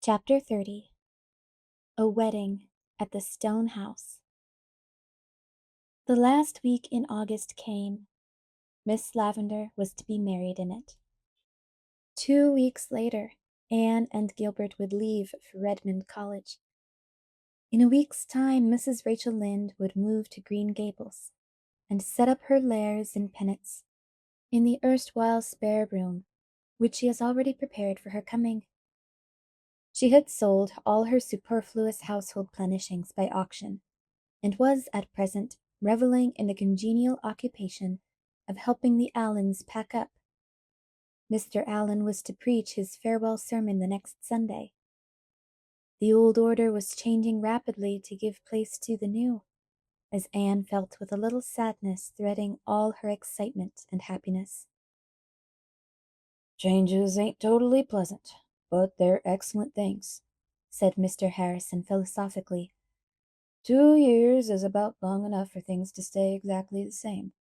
Chapter 30. A Wedding at the Stone House. The last week in August came. Miss Lavendar was to be married in it. 2 weeks later, Anne and Gilbert would leave for Redmond College. In a week's time, Mrs. Rachel Lynde would move to Green Gables and set up her lares and penates in the erstwhile spare room, which she has already prepared for her coming. She had sold all her superfluous household plenishings by auction, and was at present reveling in the congenial occupation of helping the Allens pack up. Mr. Allen was to preach his farewell sermon the next Sunday. The old order was changing rapidly to give place to the new, as Anne felt with a little sadness threading all her excitement and happiness. "Changes ain't totally pleasant, but they're excellent things," said Mr. Harrison philosophically. 2 years is about long enough for things to stay exactly the same.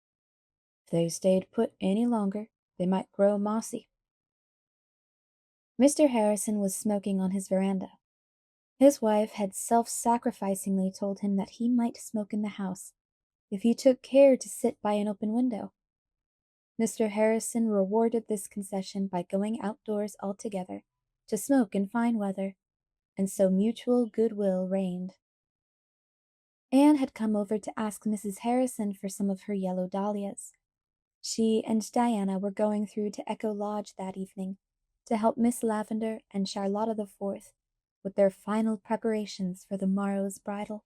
If they stayed put any longer, they might grow mossy. Mr. Harrison was smoking on his veranda. His wife had self-sacrificingly told him that he might smoke in the house if he took care to sit by an open window. Mr. Harrison rewarded this concession by going outdoors altogether to smoke in fine weather, and so mutual goodwill reigned. Anne had come over to ask Mrs. Harrison for some of her yellow dahlias. She and Diana were going through to Echo Lodge that evening to help Miss Lavendar and Charlotta the Fourth with their final preparations for the morrow's bridal.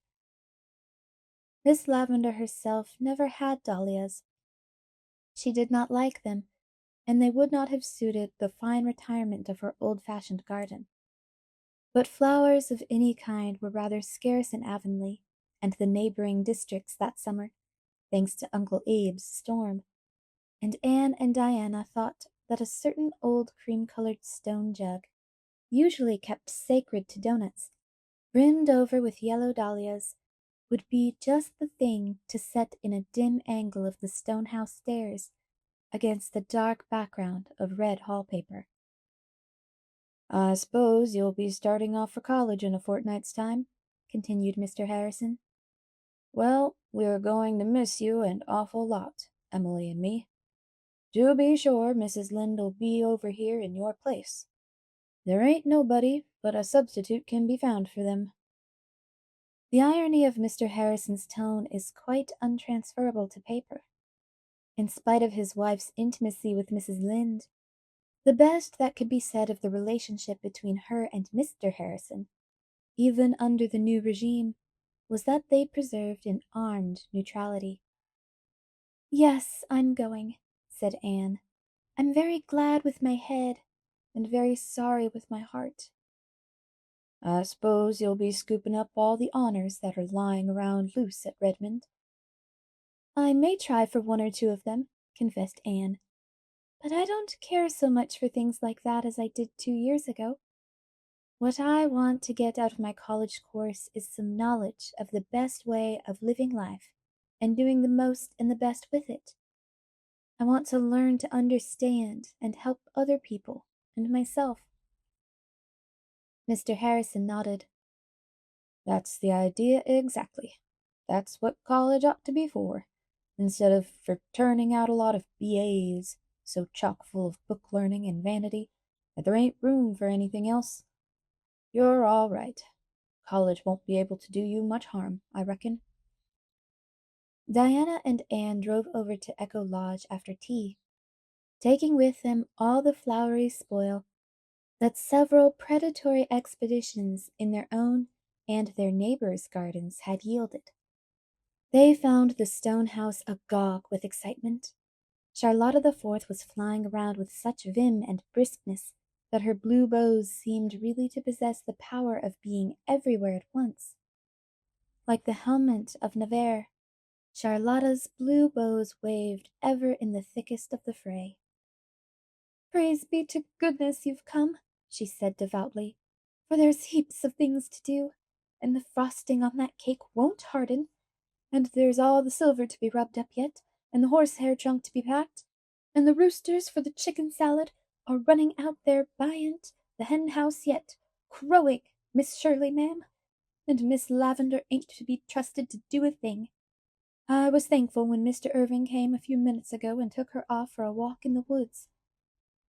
Miss Lavendar herself never had dahlias. She did not like them, and they would not have suited the fine retirement of her old-fashioned garden. But flowers of any kind were rather scarce in Avonlea and the neighboring districts that summer, thanks to Uncle Abe's storm, and Anne and Diana thought that a certain old cream-colored stone jug, usually kept sacred to doughnuts, brimmed over with yellow dahlias, would be just the thing to set in a dim angle of the stone house stairs against the dark background of red wallpaper. "I suppose you'll be starting off for college in a fortnight's time," continued Mr. Harrison. "Well, we're going to miss you an awful lot, Emily and me. Do be sure Mrs. Lynde'll be over here in your place. There ain't nobody but a substitute can be found for them." The irony of Mr. Harrison's tone is quite untransferable to paper. In spite of his wife's intimacy with Mrs. Lynde, the best that could be said of the relationship between her and Mr. Harrison, even under the new regime, was that they preserved an armed neutrality. "Yes, I'm going," said Anne. "I'm very glad with my head, and very sorry with my heart." "I suppose you'll be scooping up all the honors that are lying around loose at Redmond." "I may try for one or two of them," confessed Anne. "But I don't care so much for things like that as I did 2 years ago. What I want to get out of my college course is some knowledge of the best way of living life and doing the most and the best with it. I want to learn to understand and help other people and myself." Mr. Harrison nodded. "That's the idea exactly. That's what college ought to be for, instead of for turning out a lot of B.A.'s, so chock full of book learning and vanity that there ain't room for anything else. You're all right. College won't be able to do you much harm, I reckon." Diana and Anne drove over to Echo Lodge after tea, taking with them all the flowery spoil that several predatory expeditions in their own and their neighbors' gardens had yielded. They found the stone house agog with excitement. Charlotta the Fourth was flying around with such vim and briskness that her blue bows seemed really to possess the power of being everywhere at once. Like the helmet of Navarre, Charlotta's blue bows waved ever in the thickest of the fray. "Praise be to goodness you've come," she said devoutly, "for there's heaps of things to do, and the frosting on that cake won't harden, and there's all the silver to be rubbed up yet, and the horsehair trunk to be packed, and the roosters for the chicken salad are running out their b'yant the hen house yet, crowing, Miss Shirley, ma'am, and Miss Lavender ain't to be trusted to do a thing. I was thankful when Mr. Irving came a few minutes ago and took her off for a walk in the woods.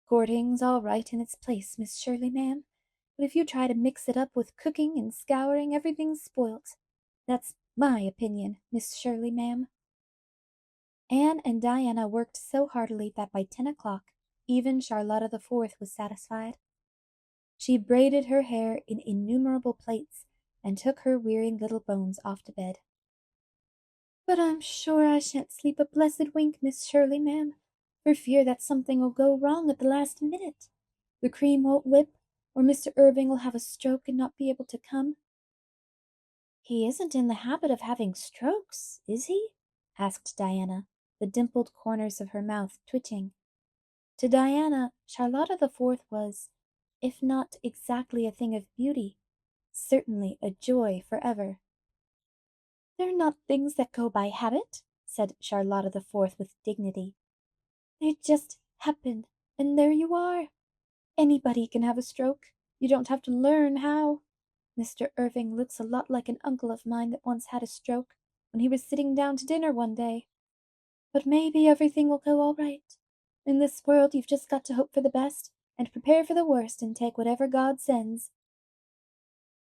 Courting's all right in its place, Miss Shirley, ma'am, but if you try to mix it up with cooking and scouring, everything's spoilt. That's my opinion, Miss Shirley, ma'am. Anne and Diana worked so heartily that by 10 o'clock even Charlotta the Fourth was satisfied. She braided her hair in innumerable plaits and took her weary little bones off to bed. But I'm sure I shan't sleep a blessed wink, Miss Shirley, ma'am, for fear that something'll go wrong at the last minute. The cream won't whip, or Mr. Irving will have a stroke and not be able to come. He isn't in the habit of having strokes, is he? Asked Diana, the dimpled corners of her mouth twitching. To Diana, Charlotta the Fourth was, if not exactly a thing of beauty, certainly a joy forever. They're not things that go by habit, said Charlotta the Fourth with dignity. They just happen, and there you are. Anybody can have a stroke. You don't have to learn how. Mr. Irving looks a lot like an uncle of mine that once had a stroke when he was sitting down to dinner one day. But maybe everything will go all right. In this world you've just got to hope for the best and prepare for the worst and take whatever God sends.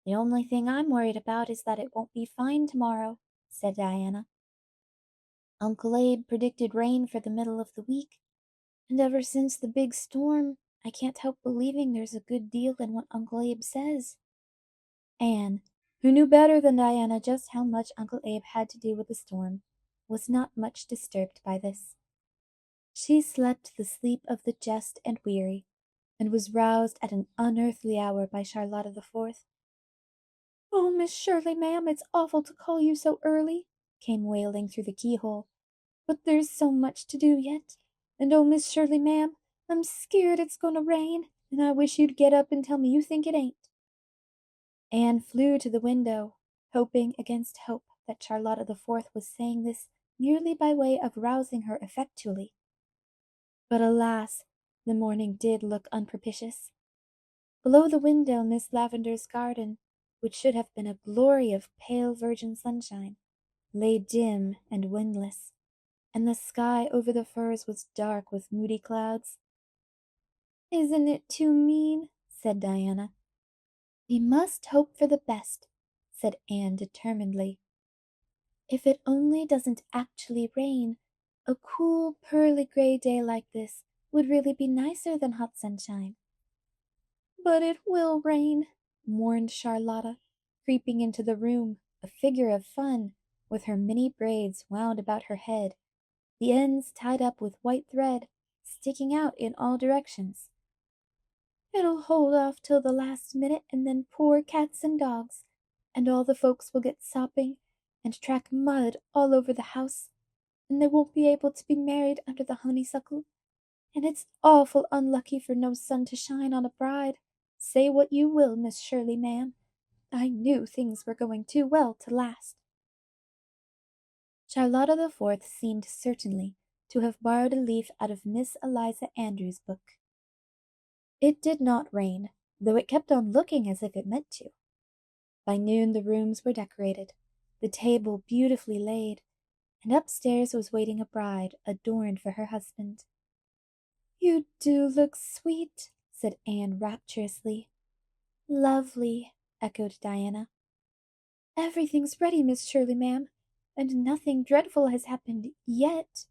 The only thing I'm worried about is that it won't be fine tomorrow, said Diana. Uncle Abe predicted rain for the middle of the week, and ever since the big storm, I can't help believing there's a good deal in what Uncle Abe says. Anne, who knew better than Diana just how much Uncle Abe had to do with the storm, was not much disturbed by this. She slept the sleep of the just and weary, and was roused at an unearthly hour by Charlotta the Fourth. "Oh, Miss Shirley, ma'am, it's awful to call you so early," came wailing through the keyhole, "but there's so much to do yet. And oh, Miss Shirley, ma'am, I'm skeered it's going to rain, and I wish you'd get up and tell me you think it ain't." Anne flew to the window, hoping against hope that Charlotta the Fourth was saying this merely by way of rousing her effectually. But alas, the morning did look unpropitious. Below the window Miss Lavendar's garden, which should have been a glory of pale virgin sunshine, lay dim and windless, and the sky over the firs was dark with moody clouds. "Isn't it too mean?" said Diana. "We must hope for the best," said Anne determinedly. "If it only doesn't actually rain, a cool, pearly gray day like this would really be nicer than hot sunshine." "But it will rain," mourned Charlotta, creeping into the room, a figure of fun, with her mini braids wound about her head, the ends tied up with white thread, sticking out in all directions. "It'll hold off till the last minute, and then poor cats and dogs, and all the folks will get sopping, and track mud all over the house, and they won't be able to be married under the honeysuckle, and it's awful unlucky for no sun to shine on a bride. Say what you will, Miss Shirley, ma'am, I knew things were going too well to last." Charlotta the Fourth seemed certainly to have borrowed a leaf out of Miss Eliza Andrews' book. It did not rain, though it kept on looking as if it meant to. By noon the rooms were decorated, the table beautifully laid, and upstairs was waiting a bride adorned for her husband. "You do look sweet," said Anne rapturously. "Lovely," echoed Diana. "Everything's ready, Miss Shirley, ma'am, and nothing dreadful has happened yet,"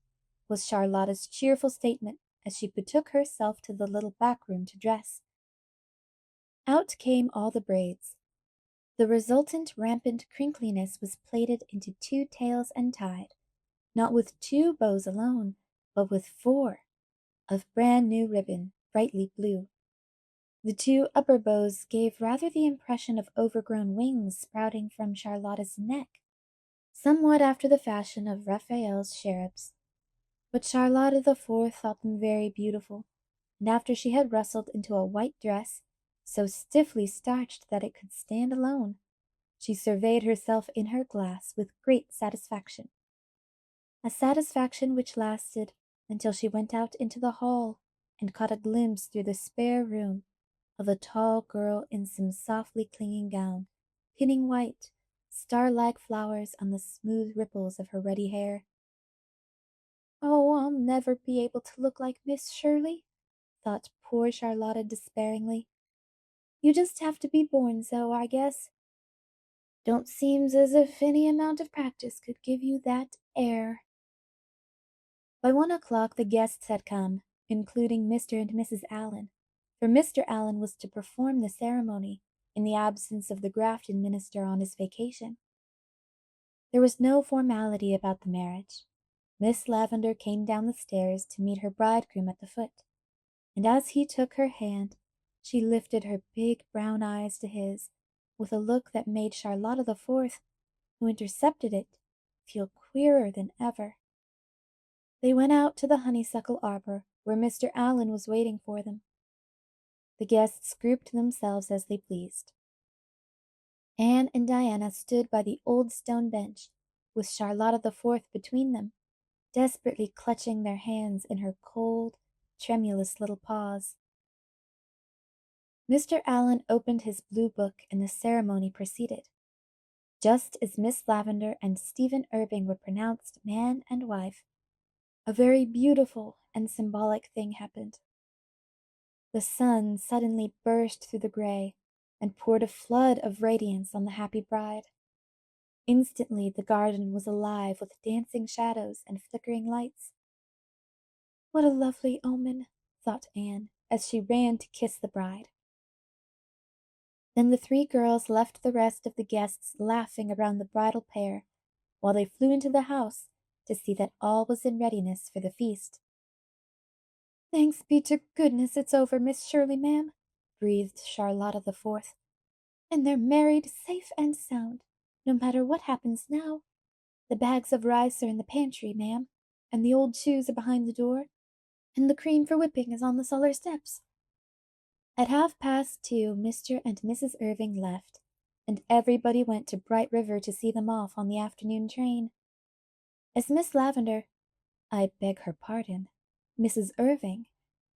was Charlotta's cheerful statement as she betook herself to the little back room to dress. Out came all the braids. The resultant rampant crinkliness was plaited into 2 tails and tied, not with 2 bows alone, but with 4, of brand new ribbon, brightly blue. The 2 upper bows gave rather the impression of overgrown wings sprouting from Charlotta's neck, somewhat after the fashion of Raphael's cherubs. But Charlotta the Fourth thought them very beautiful, and after she had rustled into a white dress, so stiffly starched that it could stand alone, she surveyed herself in her glass with great satisfaction. A satisfaction which lasted until she went out into the hall and caught a glimpse through the spare room of a tall girl in some softly clinging gown, pinning white, star-like flowers on the smooth ripples of her ruddy hair. "Oh, I'll never be able to look like Miss Shirley," thought poor Charlotta despairingly. "You just have to be born so, I guess. Don't seems as if any amount of practice could give you that air." By 1 o'clock the guests had come, including Mr. and Mrs. Allen, for Mr. Allen was to perform the ceremony in the absence of the Grafton minister on his vacation. There was no formality about the marriage. Miss Lavendar came down the stairs to meet her bridegroom at the foot, and as he took her hand, she lifted her big brown eyes to his with a look that made Charlotta the Fourth, who intercepted it, feel queerer than ever. They went out to the honeysuckle arbor, where Mr. Allen was waiting for them. The guests grouped themselves as they pleased. Anne and Diana stood by the old stone bench, with Charlotta the Fourth between them, desperately clutching their hands in her cold, tremulous little paws. Mr. Allen opened his blue book and the ceremony proceeded. Just as Miss Lavendar and Stephen Irving were pronounced man and wife, a very beautiful and symbolic thing happened. The sun suddenly burst through the gray and poured a flood of radiance on the happy bride. Instantly the garden was alive with dancing shadows and flickering lights. "What a lovely omen," thought Anne, as she ran to kiss the bride. Then the three girls left the rest of the guests laughing around the bridal pair, while they flew into the house to see that all was in readiness for the feast. "Thanks be to goodness it's over, Miss Shirley, ma'am," breathed Charlotta the Fourth. "And they're married safe and sound, no matter what happens now. The bags of rice are in the pantry, ma'am, and the old shoes are behind the door, and the cream for whipping is on the cellar steps." At 2:30, Mr. and Mrs. Irving left, and everybody went to Bright River to see them off on the afternoon train. As Miss Lavendar, I beg her pardon, Mrs. Irving,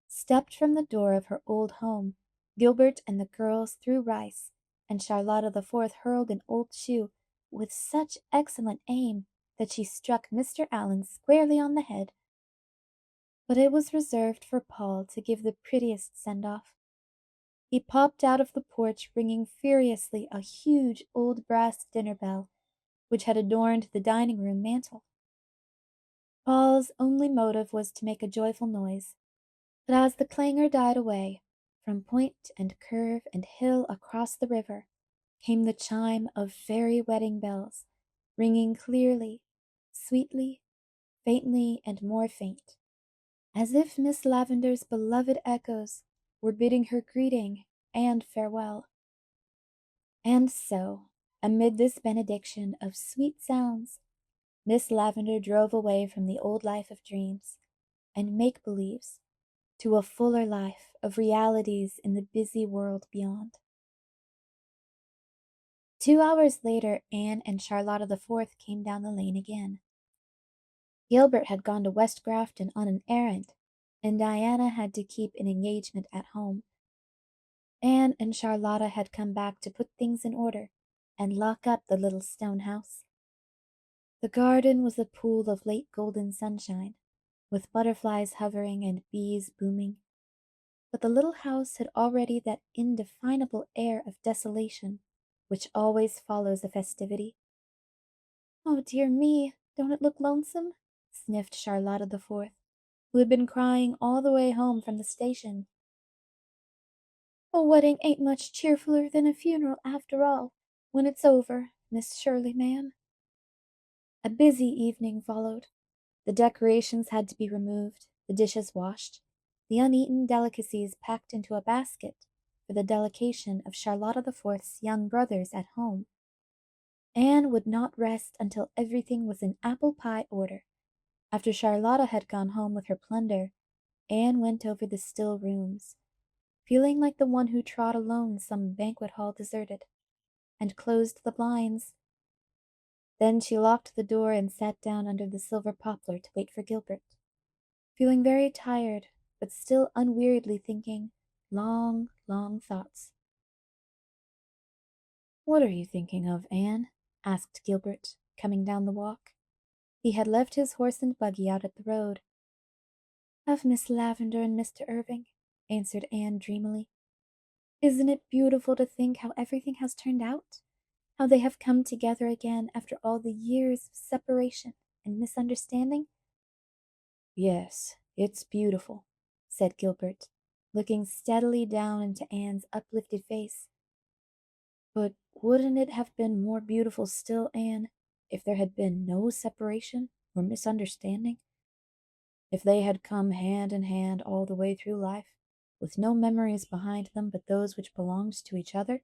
stepped from the door of her old home, Gilbert and the girls threw rice, and Charlotta the Fourth hurled an old shoe with such excellent aim that she struck Mr. Allen squarely on the head. But it was reserved for Paul to give the prettiest send-off. He popped out of the porch ringing furiously a huge old brass dinner bell, which had adorned the dining-room mantel. Paul's only motive was to make a joyful noise, but as the clangor died away, from point and curve and hill across the river came the chime of fairy wedding bells, ringing clearly, sweetly, faintly, and more faint, as if Miss Lavendar's beloved echoes were bidding her greeting and farewell. And so, amid this benediction of sweet sounds, Miss Lavendar drove away from the old life of dreams and make-believes to a fuller life of realities in the busy world beyond. 2 hours later, Anne and Charlotta the Fourth came down the lane again. Gilbert had gone to West Grafton on an errand, and Diana had to keep an engagement at home. Anne and Charlotta had come back to put things in order and lock up the little stone house. The garden was a pool of late golden sunshine, with butterflies hovering and bees booming. But the little house had already that indefinable air of desolation which always follows a festivity. "Oh, dear me, don't it look lonesome?" sniffed Charlotta the Fourth, who had been crying all the way home from the station. "A wedding ain't much cheerfuller than a funeral after all, when it's over, Miss Shirley, ma'am." A busy evening followed. The decorations had to be removed, the dishes washed, the uneaten delicacies packed into a basket for the delectation of Charlotta the Fourth's young brothers at home. Anne would not rest until everything was in apple pie order. After Charlotta had gone home with her plunder, Anne went over the still rooms, feeling like the one who trod alone some banquet hall deserted, and closed the blinds. Then she locked the door and sat down under the silver poplar to wait for Gilbert, feeling very tired, but still unweariedly thinking long, long thoughts. "What are you thinking of, Anne?" asked Gilbert, coming down the walk. He had left his horse and buggy out at the road. Of Miss Lavendar and Mr. Irving, answered Anne dreamily. Isn't it beautiful to think how everything has turned out? How they have come together again after all the years of separation and misunderstanding? "Yes, it's beautiful," said Gilbert, looking steadily down into Anne's uplifted face. "But wouldn't it have been more beautiful still, Anne, if there had been no separation or misunderstanding? If they had come hand in hand all the way through life, with no memories behind them but those which belonged to each other?"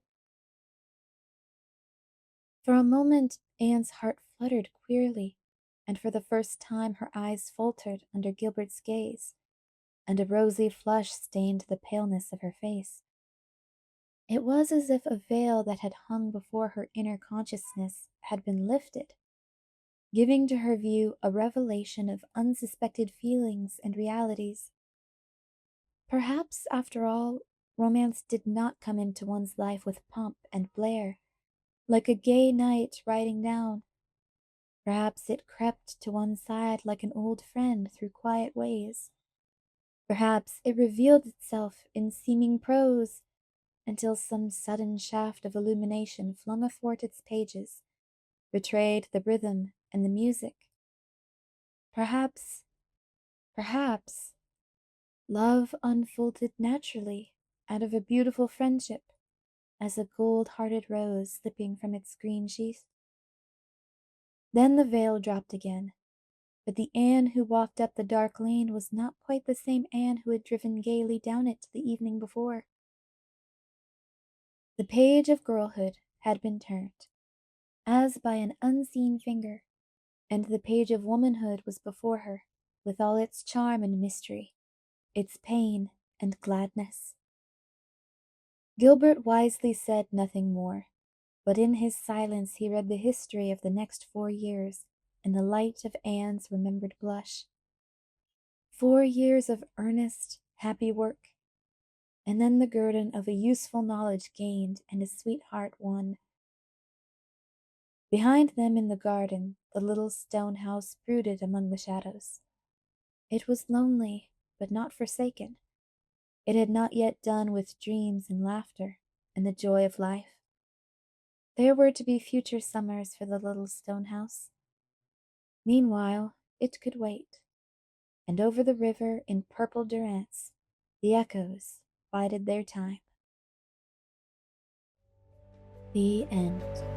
For a moment Anne's heart fluttered queerly, and for the first time her eyes faltered under Gilbert's gaze, and a rosy flush stained the paleness of her face. It was as if a veil that had hung before her inner consciousness had been lifted, giving to her view a revelation of unsuspected feelings and realities. Perhaps, after all, romance did not come into one's life with pomp and blare, like a gay knight riding down. Perhaps it crept to one's side like an old friend through quiet ways. Perhaps it revealed itself in seeming prose, until some sudden shaft of illumination flung athwart its pages betrayed the rhythm and the music. Perhaps, perhaps, love unfolded naturally out of a beautiful friendship, as a gold-hearted rose slipping from its green sheath. Then the veil dropped again, but the Anne who walked up the dark lane was not quite the same Anne who had driven gaily down it the evening before. The page of girlhood had been turned, as by an unseen finger, and the page of womanhood was before her, with all its charm and mystery, its pain and gladness. Gilbert wisely said nothing more, but in his silence he read the history of the next 4 years in the light of Anne's remembered blush. 4 years of earnest, happy work, and then the guerdon of a useful knowledge gained and a sweetheart won. Behind them in the garden, the little stone house brooded among the shadows. It was lonely, but not forsaken. It had not yet done with dreams and laughter and the joy of life. There were to be future summers for the little stone house. Meanwhile, it could wait, and over the river in purple durance, the echoes bided their time. The end.